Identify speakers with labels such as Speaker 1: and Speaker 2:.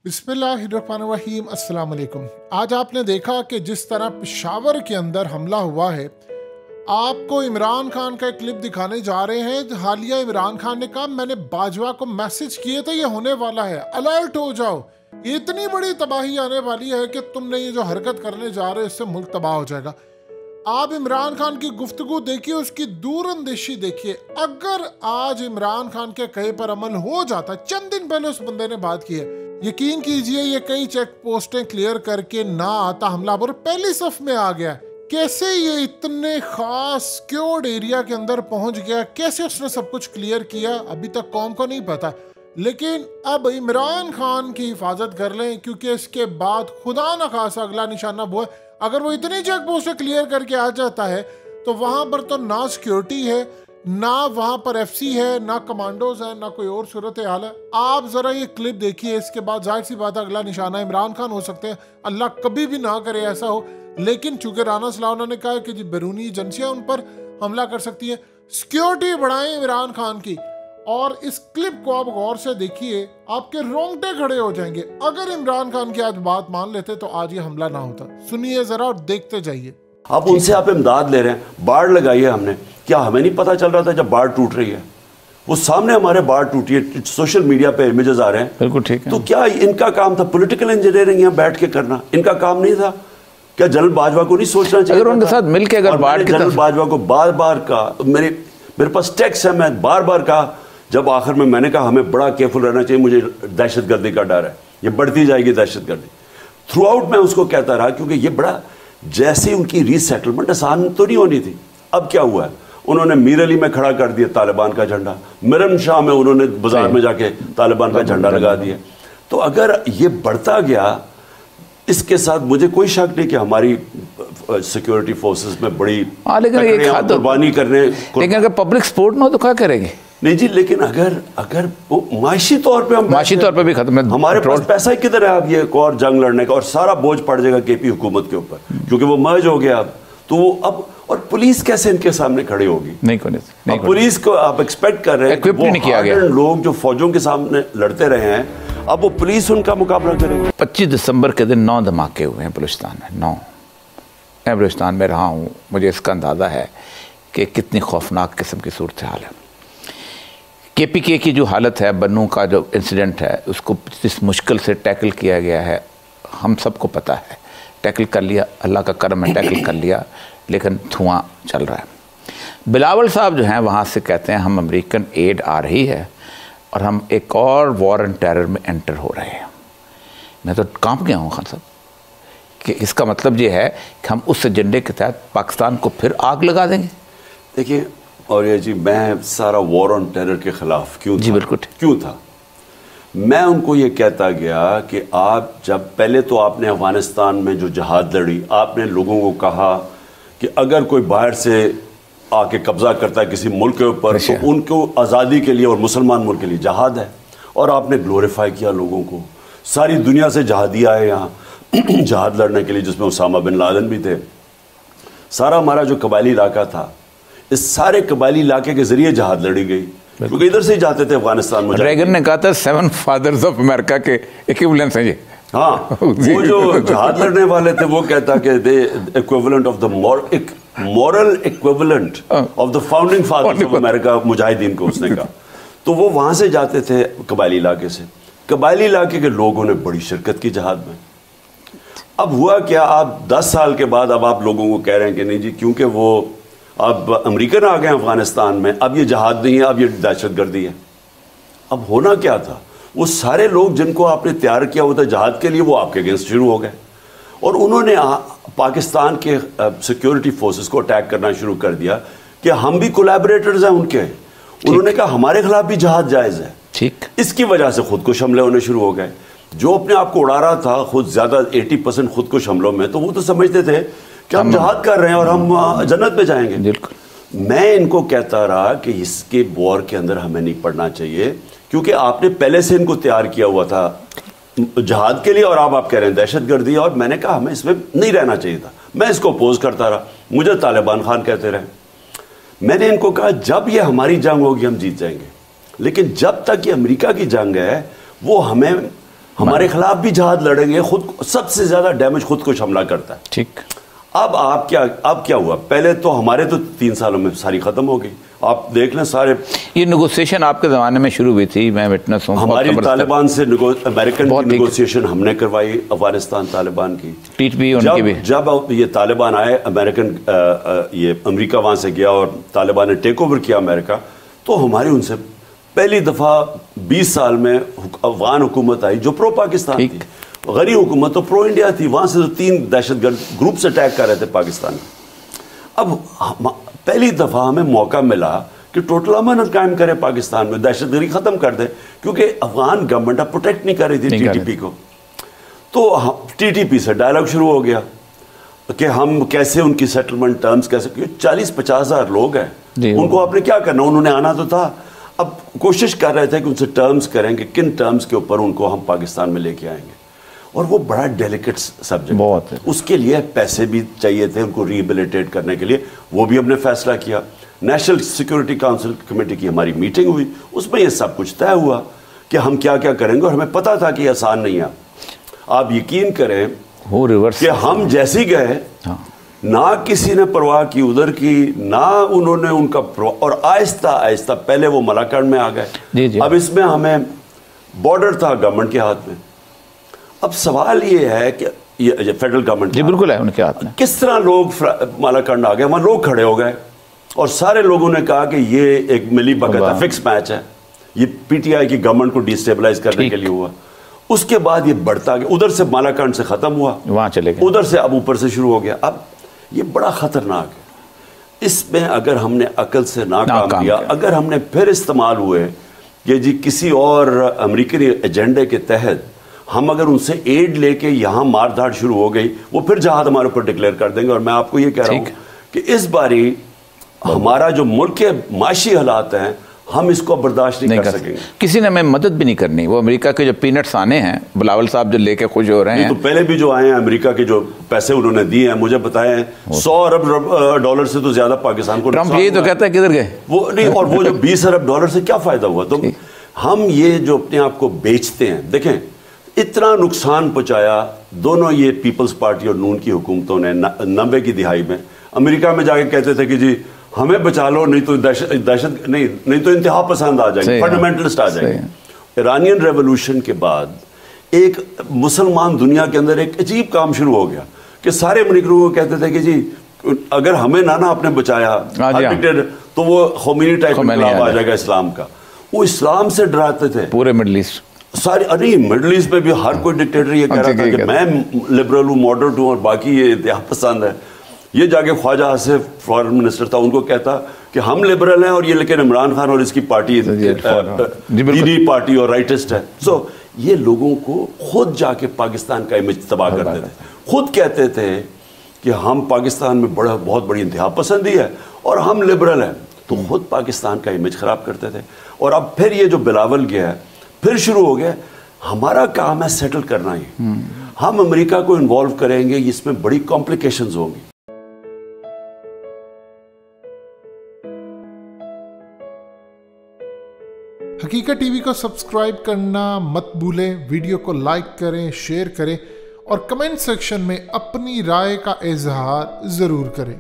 Speaker 1: बिस्मिल्लाहिर्रहमानिर्रहीम, अस्सलाम वालेकुम। आज आपने देखा कि जिस तरह पेशावर के अंदर हमला हुआ है, आपको इमरान खान का एक क्लिप दिखाने जा रहे हैं। हालिया इमरान खान ने कहा मैंने बाजवा को मैसेज किए थे, ये होने वाला है, अलर्ट हो जाओ, इतनी बड़ी तबाही आने वाली है कि तुमने ये जो हरकत करने जा रहे हो इससे मुल्क तबाह हो जाएगा। आप इमरान खान की गुफ्तगू देखिए, उसकी दूरअंदेशी देखिए। अगर आज इमरान खान के कहे पर अमल हो जाता, चंद दिन पहले उस बंदे ने बात की है, यकीन कीजिए ये कई चेक पोस्टें क्लियर करके ना आता हमलावर पहली सफ में आ गया। कैसे ये इतने खास सिक्योर्ड एरिया के अंदर पहुंच गया, कैसे उसने सब कुछ क्लियर किया, अभी तक कौम को नहीं पता। लेकिन अब इमरान खान की हिफाजत कर लें, क्योंकि इसके बाद खुदा न खासा अगला निशाना वो है। अगर वो इतनी चेक पोस्टें क्लियर करके आ जाता है तो वहां पर तो ना सिक्योरिटी है, ना वहां पर एफसी है, ना कमांडोज है, ना कोई और सूरत हाल है। आप जरा ये क्लिप देखिए, इसके बाद जाहिर सी बात है अगला निशाना इमरान खान हो सकते हैं। अल्लाह कभी भी ना करे ऐसा हो, लेकिन चूंकि राना सलाह ने कहा कि जी बैरूनी एजेंसियां उन पर हमला कर सकती हैं, सिक्योरिटी बढ़ाएं इमरान खान की। और इस क्लिप को आप गौर से देखिए, आपके रोंगटे खड़े हो जाएंगे। अगर इमरान खान की आज बात मान लेते तो आज ये हमला ना होता। सुनिए जरा और देखते जाइए।
Speaker 2: आप उनसे आप इमदाद ले रहे हैं, बाढ़ लगाई है हमने, क्या हमें नहीं पता चल रहा था जब बाढ़ टूट रही है? वो सामने हमारे बाढ़ टूटी है, सोशल मीडिया पे इमेजेस आ रहे हैं।
Speaker 3: बिल्कुल ठीक है।
Speaker 2: तो क्या इनका काम था पॉलिटिकल इंजीनियरिंग यहाँ बैठ के करना? इनका काम नहीं था क्या? जनरल बाजवा को नहीं सोचना चाहिए?
Speaker 3: अगर उनके साथ मिलके अगर बाढ़ की
Speaker 2: जनरल बाजवा को बार बार कहा, मेरे पास टेक्स्ट है, मैं बार बार कहा, जब आखिर में मैंने कहा हमें बड़ा केयरफुल रहना चाहिए, मुझे दहशतगर्दी का डर है, ये बढ़ती जाएगी दहशतगर्दी। थ्रू आउट मैं उसको कहता रहा, क्योंकि ये बड़ा जैसे उनकी रीसेटलमेंट आसान तो नहीं होनी थी। अब क्या हुआ है, उन्होंने मीर अली में खड़ा कर दिया तालिबान का झंडा, मिरम शाह में उन्होंने बाजार में जाके तालिबान का झंडा लगा दिया। तो अगर ये बढ़ता गया, इसके साथ मुझे कोई शक नहीं कि हमारी सिक्योरिटी फोर्सेस में बड़ी कुर्बानी करने,
Speaker 3: लेकिन अगर पब्लिक सपोर्ट ना हो तो क्या करेंगे?
Speaker 2: नहीं जी, लेकिन अगर वो माशी तौर पे भी
Speaker 3: खत्म है,
Speaker 2: हमारे पास पैसा ही किधर है? अब ये एक और जंग लड़ने का, और सारा बोझ पड़ जाएगा केपी हुकूमत के ऊपर, क्योंकि वो मर्ज हो गया अब। तो वो अब, और पुलिस कैसे इनके सामने खड़ी होगी?
Speaker 3: नहीं,
Speaker 2: पुलिस को आप एक्सपेक्ट कर रहे हैं कि वो लोग जो फौजों के सामने लड़ते रहे हैं, अब वो पुलिस उनका मुकाबला करेगी।
Speaker 3: 25 दिसंबर के दिन 9 धमाके हुए हैं बलूचिस्तान में। 9 मैं बलूचिस्तान में रहा हूँ, मुझे इसका अंदाज़ा है कि कितनी खौफनाक किस्म की सूरत हाल है। KPK की जो हालत है, बन्नू का जो इंसिडेंट है, उसको जिस मुश्किल से टैकल किया गया है हम सबको पता है। टैकल कर लिया, अल्लाह का करम है, टैकल कर लिया, लेकिन धुआं चल रहा है। बिलावल साहब जो हैं वहाँ से कहते हैं हम अमेरिकन एड आ रही है और हम एक और वॉर एंड टेरर में एंटर हो रहे हैं। मैं तो कांप गया हूँ खान साहब कि इसका मतलब ये है कि हम उस एजेंडे के तहत पाकिस्तान को फिर आग लगा देंगे।
Speaker 2: देखिए, और ये जी मैं सारा वॉर ऑन टेरर के खिलाफ क्यों
Speaker 3: जी, बिल्कुल
Speaker 2: क्यों था? मैं उनको ये कहता गया कि आप जब पहले तो आपने अफगानिस्तान में जो जहाद लड़ी, आपने लोगों को कहा कि अगर कोई बाहर से आके कब्जा करता है किसी मुल्क के ऊपर तो उनको आज़ादी के लिए और मुसलमान मुल्क के लिए जहाद है, और आपने ग्लोरीफाई किया लोगों को। सारी दुनिया से जहादी आए यहाँ जहाद लड़ने के लिए, जिसमें उसामा बिन लादेन भी थे। सारा हमारा जो कबायली इलाका था, इस सारे कबायली इलाके के जरिए जहाद लड़ी गई, क्योंकि इधर से ही जाते थे अफगानिस्तान में।
Speaker 3: रेगन ने कहा था 7 फादर्स ऑफ अमेरिका के इक्विवेलेंस हैं ये।
Speaker 2: हाँ, वो जो जहाद लड़ने वाले थे वो कहता कि the equivalent of the moral equivalent of the founding fathers of America, मुजाहिदीन को उसने कहा। तो वो वहां से जाते थे कबायली इलाके से। कबायली इलाके के लोगों ने बड़ी शिरकत की जहाद में। अब हुआ क्या, आप 10 साल के बाद अब आप लोगों को कह रहे हैं कि नहीं जी, क्योंकि वो अब अमेरिकन आ गए अफगानिस्तान में, अब ये जहाद नहीं है, अब ये दहशतगर्दी है। अब होना क्या था, वो सारे लोग जिनको आपने तैयार किया हुआ था जहाद के लिए, वो आपके अगेंस्ट शुरू हो गए, और उन्होंने पाकिस्तान के सिक्योरिटी फोर्सेस को अटैक करना शुरू कर दिया कि हम भी कोलैबोरेटर्स हैं उनके। उन्होंने कहा हमारे खिलाफ भी जहाद जायज़ है।
Speaker 3: ठीक,
Speaker 2: इसकी वजह से खुदकुश हमले होने शुरू हो गए। जो अपने आप को उड़ा रहा था खुद ज़्यादा 80% खुदकुश हमलों में, तो वो तो समझते थे कि हम जहाद कर रहे हैं और हम जन्नत में जाएंगे।
Speaker 3: बिल्कुल।
Speaker 2: मैं इनको कहता रहा कि इसके वॉर के अंदर हमें नहीं पड़ना चाहिए, क्योंकि आपने पहले से इनको तैयार किया हुआ था जहाद के लिए, और आप कह रहे हैं दहशतगर्दी। और मैंने कहा हमें इसमें नहीं रहना चाहिए था। मैं इसको अपोज करता रहा, मुझे तालिबान खान कहते रहे। मैंने इनको कहा जब ये हमारी जंग होगी हम जीत जाएंगे, लेकिन जब तक ये अमेरिका की जंग है वो हमें हमारे खिलाफ भी जहाज लड़ेंगे, खुद सबसे ज्यादा डैमेज खुद को हमला करता है।
Speaker 3: ठीक।
Speaker 2: अब क्या हुआ? पहले तो हमारे तो 3 सालों में सारी खत्म हो गई। आप देख लें सारे
Speaker 3: ये नेगोशिएशन आपके ज़माने में शुरू हुई थी, मैं विटनेस हूँ।
Speaker 2: हमारी तालिबान से अमेरिकन की नेगोशिएशन हमने करवाई, अफगानिस्तान तालिबान की।
Speaker 3: टीटीपी उनकी भी।
Speaker 2: जब ये तालिबान आए, अमेरिका वहाँ से गया और तालिबान ने टेक ओवर किया अमेरिका, तो हमारी उनसे पहली दफ़ा 20 साल में अफगान हुकूमत आई जो प्रो पाकिस्तान थी। गरीब हुकूमत तो प्रो इंडिया थी। वहाँ से तो 3 दहशतगर्द ग्रुप से अटैक कर रहे थे पाकिस्तान में। अब पहली दफ़ा हमें मौका मिला कि टोटल अमन कायम करे पाकिस्तान में, दहशतगर्दी ख़त्म कर दे, क्योंकि अफगान गवर्नमेंट अब प्रोटेक्ट नहीं कर रही थी टीटीपी को। तो टीटीपी से डायलॉग शुरू हो गया कि हम कैसे उनकी सेटलमेंट टर्म्स कैसे, 40-50 हज़ार लोग हैं, उनको आपने क्या करना, उन्होंने आना तो था। अब कोशिश कर रहे थे कि उनसे टर्म्स करेंगे, किन टर्म्स के ऊपर उनको हम पाकिस्तान में लेके आएंगे, और वो बड़ा डेलिकेट सब्जेक्ट बहुत है। उसके लिए पैसे भी चाहिए थे उनको रिहेबिलिटेट करने के लिए, वो भी हमने फैसला किया। नेशनल सिक्योरिटी काउंसिल कमेटी की हमारी मीटिंग हुई, उसमें ये सब कुछ तय हुआ कि हम क्या क्या करेंगे, और हमें पता था कि आसान नहीं है। आप यकीन करें
Speaker 3: वो रिवर्स
Speaker 2: कि हम जैसे ही गए, ना किसी ने परवाह की उधर की, ना उन्होंने उनका, और आहिस्ता आहिस्ता पहले वो मलाकड़ में आ गए। अब इसमें हमें बॉर्डर था गवर्नमेंट के हाथ में। अब सवाल ये है कि ये फेडरल गवर्नमेंट
Speaker 3: जी बिल्कुल है उनके हाथ में,
Speaker 2: किस तरह लोग मालाकंड आ गए, वहां लोग खड़े हो गए और सारे लोगों ने कहा कि ये एक मिली बकत फिक्स मैच है, ये पीटीआई की गवर्नमेंट को डिस्टेबलाइज करने के लिए हुआ। उसके बाद ये बढ़ता गया, उधर से मालाकंड से खत्म हुआ, वहां चले गए, उधर से अब ऊपर से शुरू हो गया। अब ये बड़ा खतरनाक है। इसमें अगर हमने अकल से ना काम किया, अगर हमने फिर इस्तेमाल हुए कि जी किसी और अमेरिकन एजेंडे के तहत हम अगर उनसे एड लेके यहाँ मारधाड़ शुरू हो गई, वो फिर जहाज हमारे ऊपर डिक्लेयर कर देंगे। और मैं आपको ये कह रहा हूँ कि इस बारी हमारा जो मुल्क के माशी हालात हैं, हम इसको बर्दाश्त नहीं कर सकेंगे।
Speaker 3: किसी ने हमें मदद भी नहीं करनी। वो अमेरिका के जो पीनट्स आने हैं, बिलावल साहब जो लेके खुश हो रहे हैं,
Speaker 2: तो पहले भी जो आए हैं अमेरिका के जो पैसे उन्होंने दिए हैं, मुझे बताए हैं 100 अरब डॉलर से तो ज्यादा पाकिस्तान को।
Speaker 3: ट्रंप यही तो कहता है किधर गए
Speaker 2: वो नहीं, और वो जो 20 अरब डॉलर से क्या फायदा हुआ? तो हम ये जो अपने आप को बेचते हैं, देखें इतना नुकसान पहुंचाया दोनों ये पीपल्स पार्टी और नून की हुकूमतों ने 90 की दिहाई में। अमेरिका में जाके कहते थे कि जी हमें बचा लो, नहीं तो दहशत नहीं तो इंतहा पसंद आ जाएंगे, फंडामेंटलिस्ट आ जाएंगे। ईरानियन रेवोल्यूशन के बाद एक मुसलमान दुनिया के अंदर एक अजीब काम शुरू हो गया कि सारे अमेरिकनों को कहते थे कि जी अगर हमें ना आपने बचाया तो वो खोमेनी टाइप इन्कलाब आ जाएगा इस्लाम का। वो इस्लाम से डराते थे पूरे मिडल ईस्ट, सारे। अरे मिडल ईस्ट में भी हर कोई डिक्टेटर ये कह रहा था कि मैं लिबरल हूँ, मॉडरेट हूँ, और बाकी ये इंतहा पसंद है। ये जाके ख्वाजा आसिफ फॉरेन मिनिस्टर था, उनको कहता कि हम लिबरल हैं और ये लेकिन इमरान खान और इसकी पार्टी दीदी पार्टी और राइटिस्ट है। सो ये लोगों को खुद जाके पाकिस्तान का इमेज तबाह करते थे। खुद कहते थे कि हम पाकिस्तान में बहुत बड़ी इंतहा पसंदी है और हम लिबरल हैं, तो खुद पाकिस्तान का इमेज खराब करते थे। और अब फिर ये जो बिलावल गया है, फिर शुरू हो गया। हमारा काम है सेटल करना ही। हम अमेरिका को इन्वॉल्व करेंगे, इसमें बड़ी कॉम्प्लिकेशंस होंगी।
Speaker 1: हकीकत टीवी को सब्सक्राइब करना मत भूलें, वीडियो को लाइक करें, शेयर करें और कमेंट सेक्शन में अपनी राय का इजहार ज़रूर करें।